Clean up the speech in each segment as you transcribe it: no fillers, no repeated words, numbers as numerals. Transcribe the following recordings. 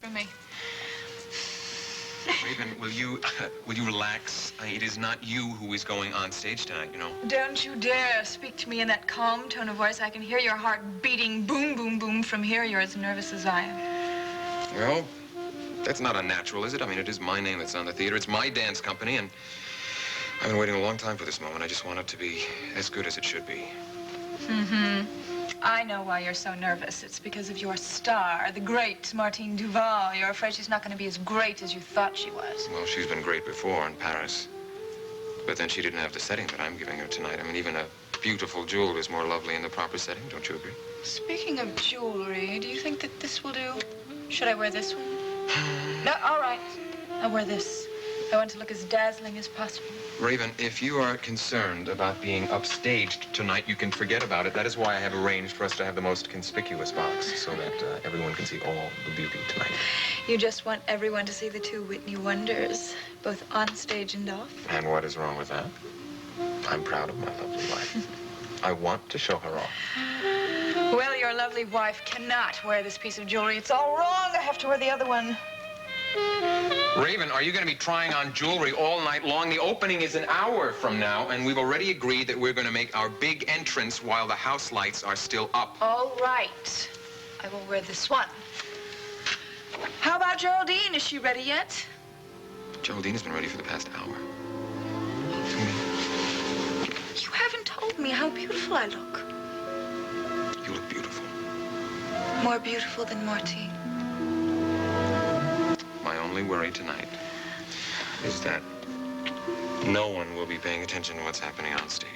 for me. Raven, will you relax? It is not you who is going on stage tonight, you know. Don't you dare speak to me in that calm tone of voice. I can hear your heart beating boom, boom, boom from here. You're as nervous as I am. Well, that's not unnatural, is it? I mean, it is my name that's on the theater. It's my dance company, and I've been waiting a long time for this moment. I just want it to be as good as it should be. Mm-hmm. I know why you're so nervous. It's because of your star, the great Martine Duval. You're afraid she's not going to be as great as you thought she was. Well, she's been great before in Paris. But then she didn't have the setting that I'm giving her tonight. I mean, even a beautiful jewel is more lovely in the proper setting. Don't you agree? Speaking of jewelry, do you think that this will do? Should I wear this one? No, all right. I'll wear this. I want to look as dazzling as possible. Raven, if you are concerned about being upstaged tonight, you can forget about it. That is why I have arranged for us to have the most conspicuous box, so that everyone can see all the beauty tonight. You just want everyone to see the two Whitney wonders, both on stage and off? And what is wrong with that? I'm proud of my lovely wife. I want to show her off. Well, your lovely wife cannot wear this piece of jewelry. It's all wrong. I have to wear the other one. Raven, are you going to be trying on jewelry all night long? The opening is an hour from now, and we've already agreed that we're going to make our big entrance while the house lights are still up. All right. I will wear this one. How about Geraldine? Is she ready yet? Geraldine has been ready for the past hour. You haven't told me how beautiful I look. You look beautiful. More beautiful than Martine. My only worry tonight is that no one will be paying attention to what's happening on stage.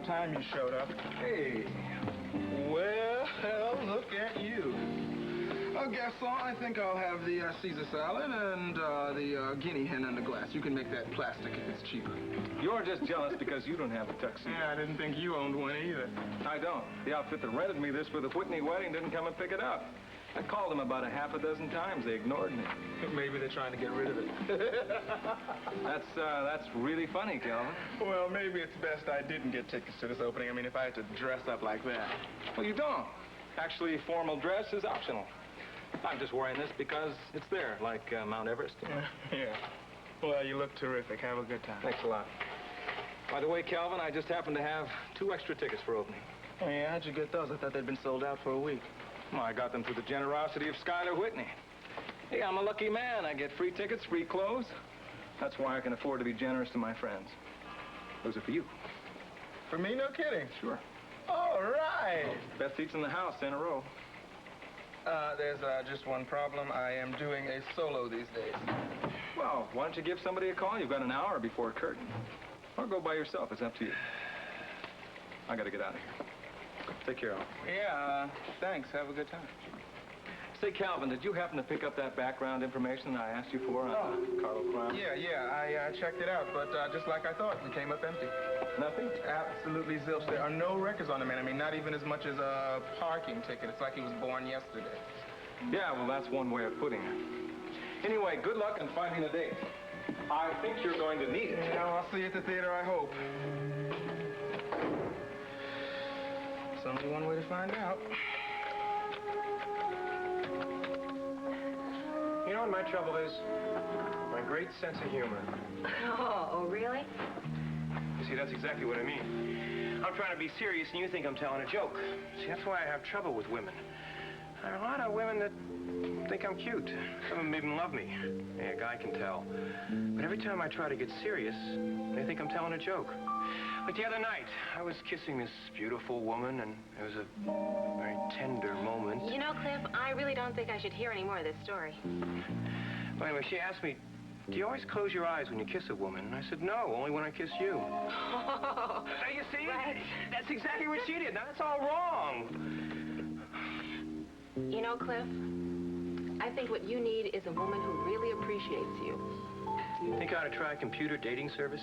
Time you showed up. Hey. Well, look at you. Garçon, I think I'll have the Caesar salad and the guinea hen in the glass. You can make that plastic if it's cheaper. You're just jealous because you don't have a tuxedo. Yeah, I didn't think you owned one either. I don't. The outfit that rented me this for the Whitney wedding didn't come and pick it up. I called them about a half a dozen times. They ignored me. Maybe they're trying to get rid of it. That's really funny, Calvin. Well, maybe it's best I didn't get tickets to this opening. I mean, if I had to dress up like that. Well, you don't. Actually, formal dress is optional. I'm just wearing this because it's there, like Mount Everest. Yeah. Well, you look terrific. Have a good time. Thanks a lot. By the way, Calvin, I just happen to have 2 extra tickets for opening. Oh, yeah? How'd you get those? I thought they'd been sold out for a week. Well, I got them through the generosity of Schuyler Whitney. Hey, I'm a lucky man. I get free tickets, free clothes. That's why I can afford to be generous to my friends. Those are for you. For me? No kidding. Sure. All right. Best seats in the house, in a row. There's just one problem. I am doing a solo these days. Well, why don't you give somebody a call? You've got an hour before curtain. Or go by yourself. It's up to you. I got to get out of here. Take care, Al. Yeah, thanks. Have a good time. Say, Calvin, did you happen to pick up that background information I asked you for on Carlo Crown? Yeah, I checked it out, but just like I thought, it came up empty. Nothing? Absolutely zilch. There are no records on the man. I mean, not even as much as a parking ticket. It's like he was born yesterday. Yeah, well, that's one way of putting it. Anyway, good luck in finding a date. I think you're going to need it. Yeah, I'll see you at the theater, I hope. There's only one way to find out. You know what my trouble is? My great sense of humor. Oh, really? You see, that's exactly what I mean. I'm trying to be serious and you think I'm telling a joke. See, that's why I have trouble with women. There are a lot of women that think I'm cute. Some of them even love me. Yeah, a guy can tell. But every time I try to get serious, they think I'm telling a joke. Like the other night, I was kissing this beautiful woman, and it was a very tender moment. You know, Cliff, I really don't think I should hear any more of this story. Well, anyway, she asked me, do you always close your eyes when you kiss a woman? And I said, no, only when I kiss you. Oh, You see? right. That's exactly what she did. Now, that's all wrong. You know, Cliff, I think what you need is a woman who really appreciates you. Think I ought to try a computer dating service?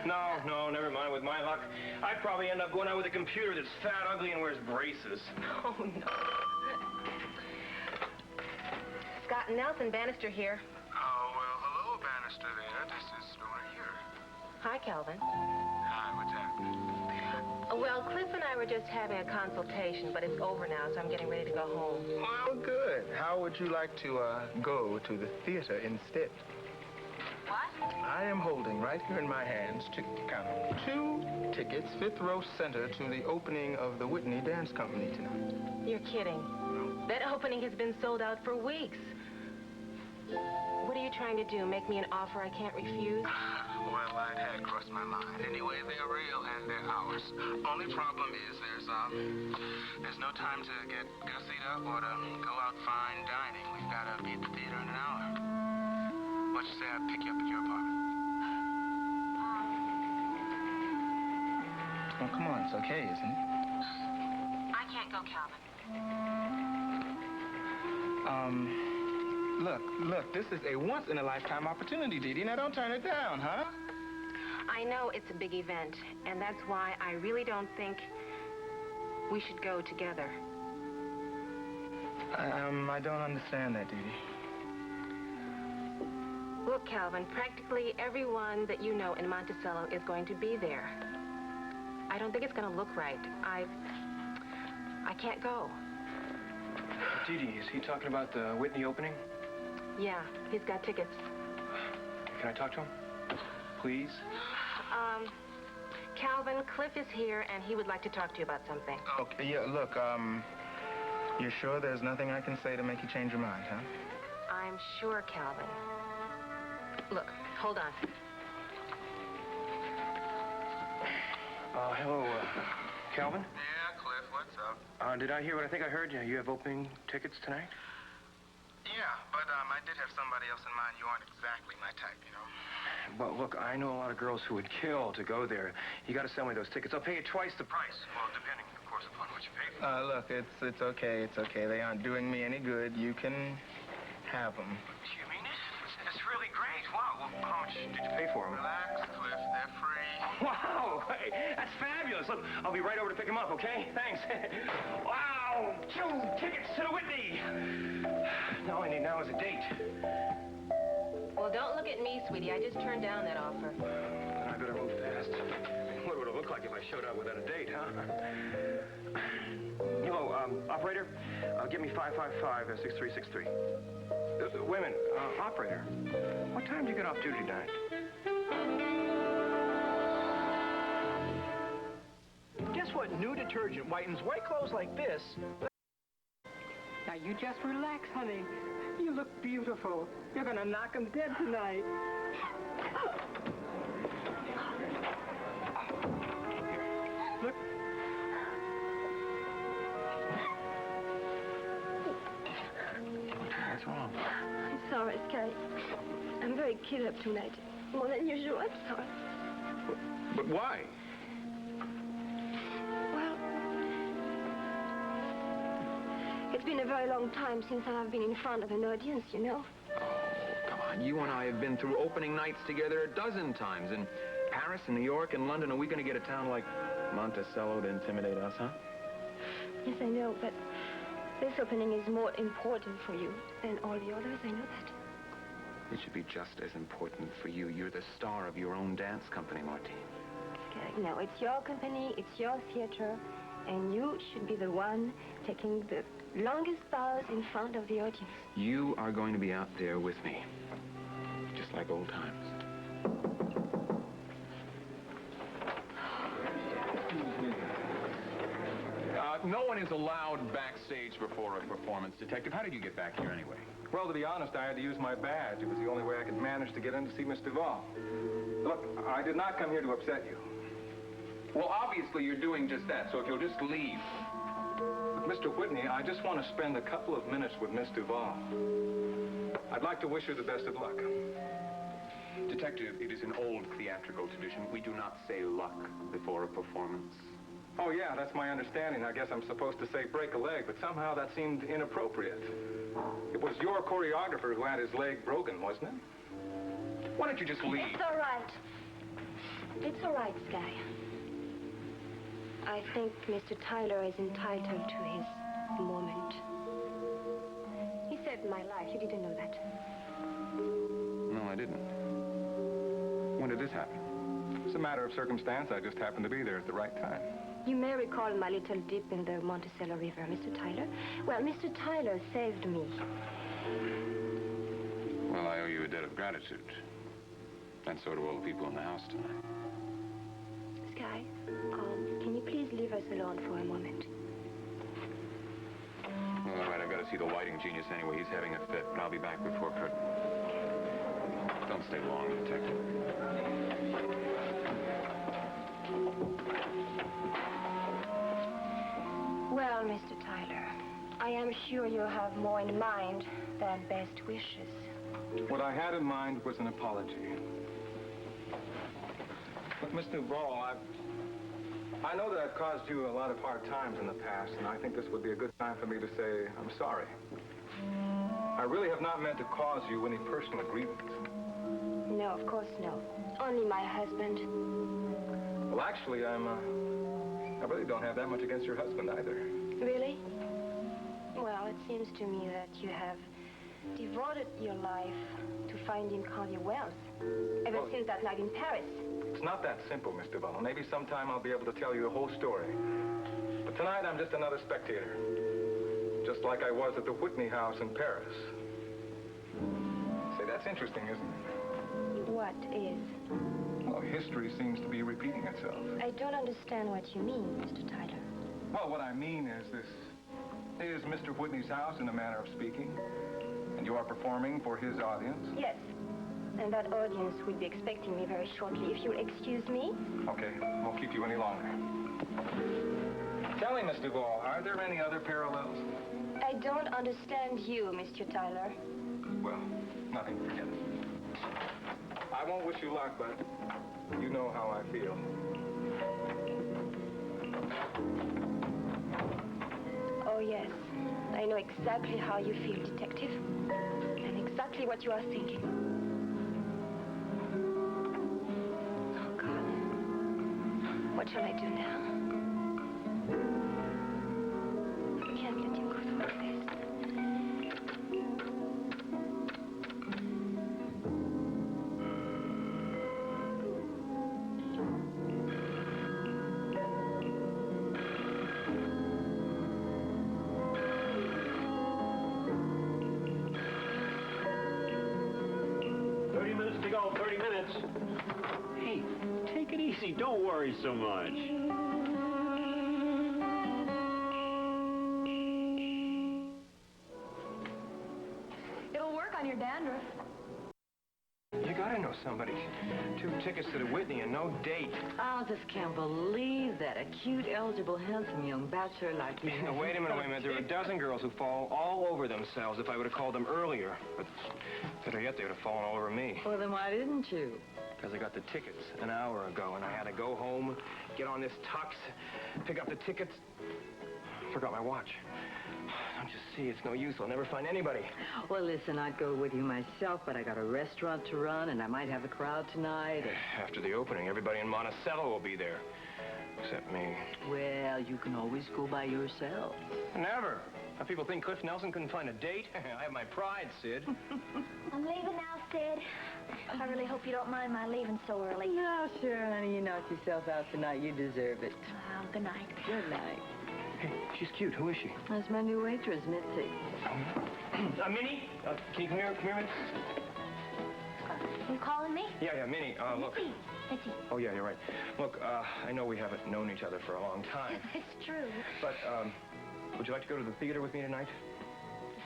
No, never mind. With my luck, I'd probably end up going out with a computer that's fat, ugly, and wears braces. Oh, no. Scott and Nelson, Bannister here. Oh, well, hello, Bannister there. This is Stoner here. Hi, Calvin. Hi, what's happening? Well, Cliff and I were just having a consultation, but it's over now, so I'm getting ready to go home. Well, good. How would you like to go to the theater instead? What? I am holding right here in my hands, count 2 tickets, 5th row center, to the opening of the Whitney Dance Company tonight. You're kidding. That opening has been sold out for weeks. What are you trying to do? Make me an offer I can't refuse? Well, that had crossed my mind. Anyway, they're real and they're ours. Only problem is there's no time to get gussied up or to go out fine dining. We've got to be at the theater in an hour. Why don't you say I pick you up at your apartment? Oh, come on, it's okay, isn't it? I can't go, Calvin. Look, this is a once-in-a-lifetime opportunity, Didi. Now, don't turn it down, huh? I know it's a big event, and that's why I really don't think we should go together. I don't understand that, Didi. Look, Calvin, practically everyone that you know in Monticello is going to be there. I don't think it's going to look right. I can't go. Didi, is he talking about the Whitney opening? Yeah, he's got tickets. Can I talk to him? Please? Calvin, Cliff is here, and he would like to talk to you about something. Okay, yeah, look, you're sure there's nothing I can say to make you change your mind, huh? I'm sure, Calvin. Look, hold on. Hello, Calvin? Yeah, Cliff, what's up? Did I hear what I think I heard? You have opening tickets tonight? Yeah, but I did have somebody else in mind. You aren't exactly my type, you know? Well, look, I know a lot of girls who would kill to go there. You got to sell me those tickets. I'll pay you twice the price. Well, depending, of course, upon what you pay for. Look, it's okay. It's okay. They aren't doing me any good. You can have them. Do you mean it? It's really great. Wow. Well, how much did you pay for them? Relax, Cliff. They're free. Wow! Hey, that's fabulous. Look, I'll be right over to pick them up, okay? Thanks. Wow! 2 tickets to the Whitney! All I need now is a date. Well, don't look at me, sweetie. I just turned down that offer. Then I better move fast. What would it look like if I showed up without a date, huh? Hello, operator. Give me 555-6363. Wait a minute. Operator, what time do you get off duty tonight? Guess what new detergent whitens white clothes like this? Now, you just relax, honey. You look beautiful. You're gonna knock 'em dead tonight. Look. What's wrong? I'm sorry, Sky. I'm very keyed up tonight. More than usual, I'm sorry. But why? Well, it's been a very long time since I have been in front of an audience, you know. Oh, come on. You and I have been through opening nights together a dozen times. In Paris and New York and London. Are we going to get a town like Monticello to intimidate us, huh? Yes, I know, but this opening is more important for you than all the others. I know that. It should be just as important for you. You're the star of your own dance company, Martine. Sky, no, it's your company, it's your theater, and you should be the one taking the longest bows in front of the audience. You are going to be out there with me. Just like old times. No one is allowed backstage before a performance. Detective, how did you get back here anyway? Well, to be honest, I had to use my badge. It was the only way I could manage to get in to see Miss Duvall. Look, I did not come here to upset you. Well, obviously you're doing just that, so if you'll just leave. But Mr. Whitney, I just want to spend a couple of minutes with Miss Duvall. I'd like to wish her the best of luck. Detective, it is an old theatrical tradition. We do not say luck before a performance. Oh, yeah, that's my understanding. I guess I'm supposed to say break a leg, but somehow that seemed inappropriate. It was your choreographer who had his leg broken, wasn't it? Why don't you just leave? It's all right. It's all right, Sky. I think Mr. Tyler is entitled to his moment. He saved my life. You didn't know that. No, I didn't. When did this happen? It's a matter of circumstance. I just happened to be there at the right time. You may recall my little dip in the Monticello River, Mr. Tyler. Well, Mr. Tyler saved me. Well, I owe you a debt of gratitude. And so do all the people in the house tonight. Sky, can you please leave us alone for a moment? Well, all right, I've got to see the lighting genius anyway. He's having a fit, but I'll be back before curtain. Don't stay long, Detective. Well, Mr. Tyler, I am sure you have more in mind than best wishes. What I had in mind was an apology. But, Miss Duvall, I know that I've caused you a lot of hard times in the past, and I think this would be a good time for me to say I'm sorry. I really have not meant to cause you any personal grievance. No, of course no. Only my husband. Well, actually, I really don't have that much against your husband either. Really? Well, it seems to me that you have devoted your life to finding Carlo wealth ever since that night in Paris. It's not that simple, Miss Duvall. Maybe sometime I'll be able to tell you the whole story. But tonight, I'm just another spectator. Just like I was at the Whitney house in Paris. Say, that's interesting, isn't it? What is? Well, history seems to be repeating itself. I don't understand what you mean, Mr. Tyler. Well, what I mean is this is Mr. Whitney's house, in a manner of speaking. And you are performing for his audience? Yes. And that audience will be expecting me very shortly, if you'll excuse me. Okay, won't keep you any longer. Tell me, Miss Duvall, are there any other parallels? I don't understand you, Mr. Tyler. Well, nothing, forget it. I won't wish you luck, but you know how I feel. Oh, yes. I know exactly how you feel, Detective. And exactly what you are thinking. Oh, God. What shall I do now? I can't let him go through this. 30 minutes to go, 30 minutes. Hey, take it easy. Don't worry so much. It'll work on your dandruff. You gotta know somebody. 2 tickets to the Whitney and no date. I just can't believe that a cute, eligible, handsome young bachelor like you. Now, wait a minute. There are a dozen girls who fall all over themselves if I would have called them earlier. But better yet, they would have fallen all over me. Well, then why didn't you? Because I got the tickets an hour ago, and I had to go home, get on this tux, pick up the tickets. Forgot my watch. Don't you see? It's no use. I'll never find anybody. Well, listen, I'd go with you myself, but I got a restaurant to run, and I might have a crowd tonight. After the opening, everybody in Monticello will be there. Except me. Well, you can always go by yourself. Never. Now, people think Cliff Nelson couldn't find a date. I have my pride, Sid. I'm leaving now, Sid. I really hope you don't mind my leaving so early. No, sure, honey. You knocked yourself out tonight. You deserve it. Well, good night. Good night. Hey, she's cute. Who is she? That's my new waitress, Mitzi. Minnie? Can you come here, Minnie? You calling me? Yeah, Minnie, look. Mitzi. Oh, yeah, you're right. Look, I know we haven't known each other for a long time. It's true. But, would you like to go to the theater with me tonight?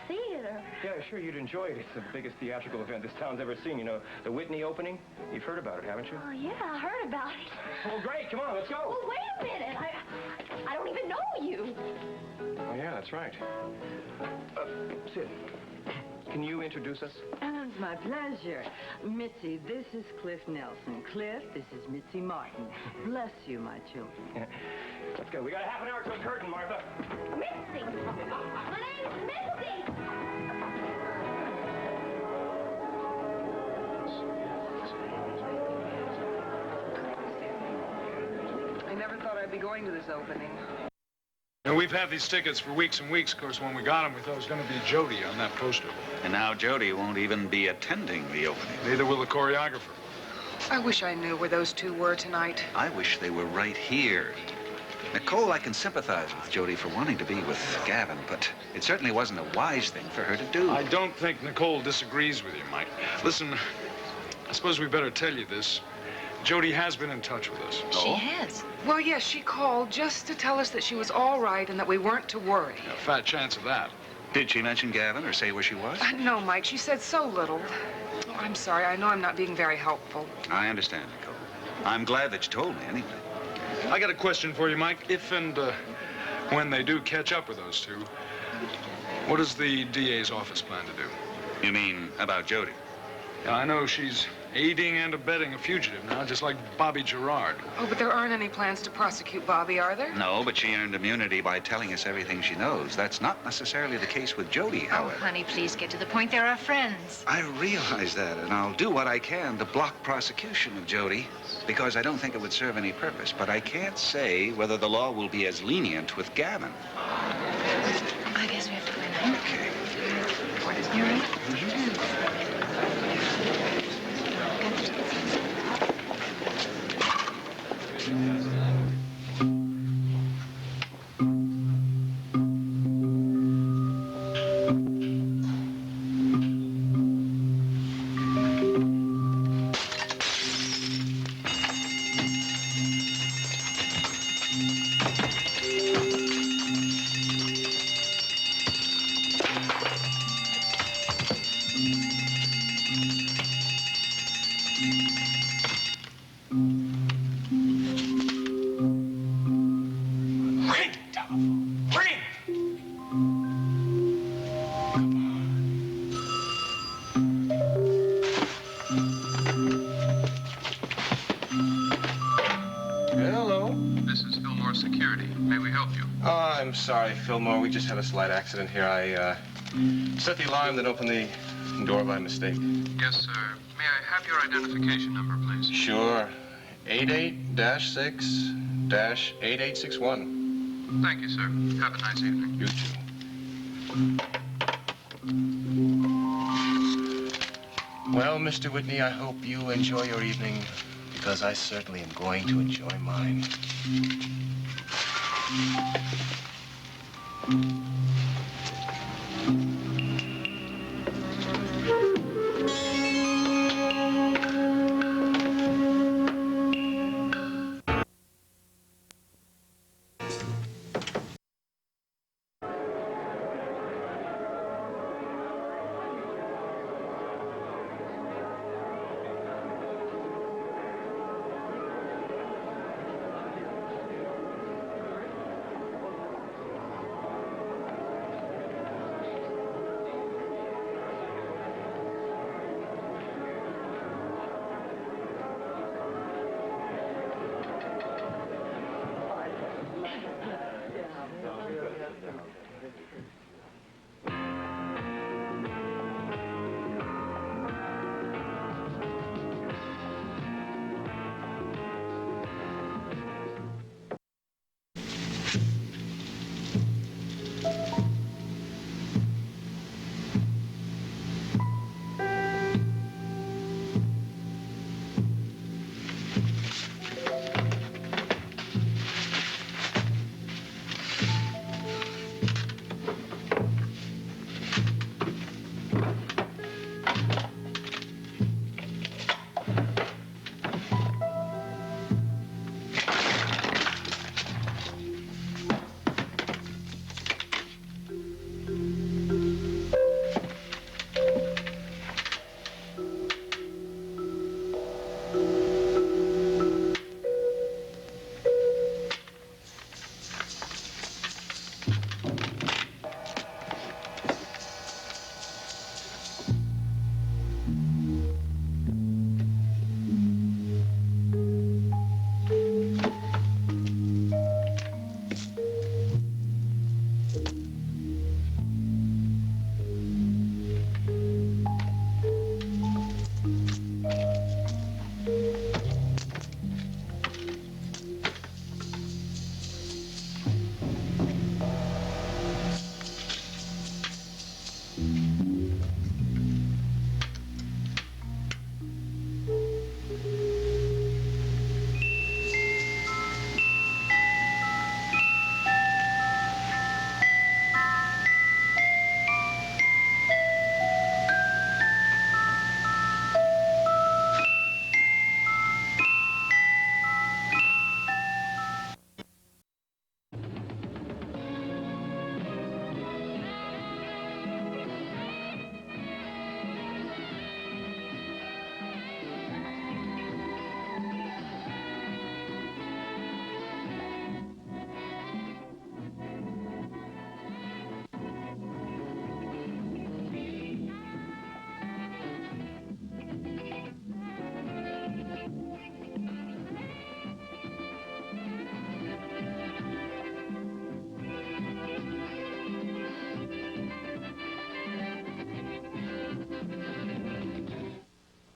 Theater? Yeah, sure, you'd enjoy it. It's the biggest theatrical event this town's ever seen. You know, the Whitney opening? You've heard about it, haven't you? Oh, yeah, I heard about it. Well, great. Come on, let's go. Well, wait a minute. I don't even know you. Oh, yeah, that's right. Sid, can you introduce us? It's my pleasure. Mitzi, this is Cliff Nelson. Cliff, this is Mitzi Martin. Bless you, my children. Let's go. We got a half an hour to a curtain, Martha. Mitzi! My name's Mitzi! I never thought I'd be going to this opening. And we've had these tickets for weeks and weeks. Of course, when we got them, we thought it was going to be Jody on that poster. And now Jody won't even be attending the opening. Neither will the choreographer. I wish I knew where those two were tonight. I wish they were right here. Nicole, I can sympathize with Jody for wanting to be with Gavin, but it certainly wasn't a wise thing for her to do. I don't think Nicole disagrees with you, Mike. Listen, I suppose we better tell you this. Jody has been in touch with us. She has? Well, yes, she called just to tell us that she was all right and that we weren't to worry. A fat chance of that. Did she mention Gavin or say where she was? No, Mike, she said so little. Oh, I'm sorry. I know I'm not being very helpful. I understand, Nicole. I'm glad that you told me anyway. I got a question for you, Mike. If and when they do catch up with those two, what does the DA's office plan to do? You mean about Jody? Yeah, I know she's aiding and abetting a fugitive now, just like Bobbie Gerard. Oh, but there aren't any plans to prosecute Bobbie, are there? No, but she earned immunity by telling us everything she knows. That's not necessarily the case with Jody, however. Oh, honey, please get to the point. They're our friends. I realize that, and I'll do what I can to block prosecution of Jody, because I don't think it would serve any purpose. But I can't say whether the law will be as lenient with Gavin. I guess we have to find out. Okay. You ready? Sorry, Fillmore. We just had a slight accident here. I set the alarm, then opened the door by mistake. Yes, sir. May I have your identification number, please? Sure. 88-6-8861. Thank you, sir. Have a nice evening. You too. Well, Mr. Whitney, I hope you enjoy your evening, because I certainly am going to enjoy mine.